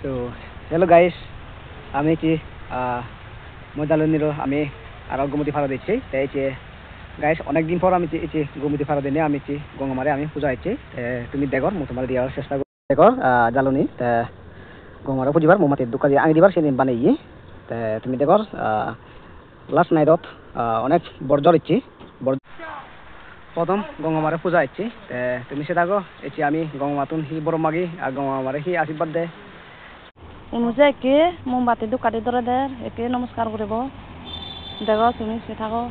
তো hello guys, আমি কি মজালনিরও আমি আর গোমতী ফাড়া দিচ্ছি। তো এই যে গাইস, অনেকদিন পর আমি এই যে গোমতী ফাড়া দিনে আমি গঙ্গামারে আমি পূজা হচ্ছে। তুমি দেখো তোমার দেওয়ার চেষ্টা করো, দেখো জ্বালনি গঙ্গামারে পুজিবার মোমবাতির দোকান দিয়ে আঙি দিবার সেদিন বানাই। তুমি দেখো লাস্ট নাইটত অনেক বর্জর ইচ্ছি প্রথম গঙ্গামারে পূজা হচ্ছে। তুমি সে দেখো এটি আমি গঙ্গামাতুন হি বড় মাগি আর গঙ্গামারে হি আশীর্বাদ দেয় অনুযায়ী একে মোমবাতি দোকানে ধরে দেয়, একে নমস্কার করব। দেখো তুমি সে থাকো।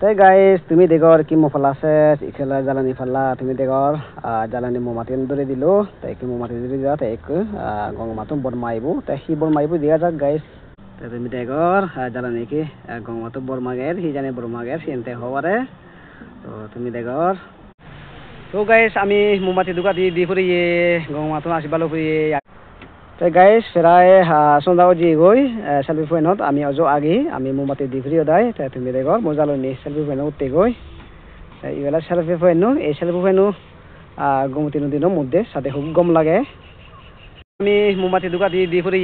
তাই গাইস, তুমি দেখো কি মোফাল আছে ইখেলা জ্বালানি ফাল্লা। তুমি দেখো জ্বালানি মোমবাতি ধরে দিল। তাই কি মোমবাতি ধরে দেওয়া তাই গঙ্গামাতুন বর মাইব। তাই সি বর মাইব দিয়া যাক গাইস। তাই তুমি দেখো জ্বালানি কি গঙ্গামাতু বর মাগের হি জানে বর মাগের সিনতে হওয়ারে। তো তুমি দেখো। তো গাইস, আমি মোমবাতি দোকান দিয়ে ফুরি গঙ্গামাতুন আশীর্বাদ করি। তাই গাইস প্রায় সন্ধ্যা জি গই সেলফি পয়েন্টত আমি অজো আগে আমি মোমবাতি দি ফুরি ওদাই। তাই তুমি দেখো মজালনি সেলফি পয়েন্ট উঠতে গই। এইবেলা সেলফি পয়েন্ট এই সেলফি পয়েন্ট গোমতী নদীর মধ্যে সাথে খুব গম লাগে। আমি মোমবাতি দোকান দিয়ে ফুরি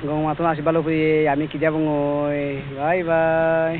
গঙ্গামাতুন আশীর্বাদ করি। আমি কি যাব বাই বাই।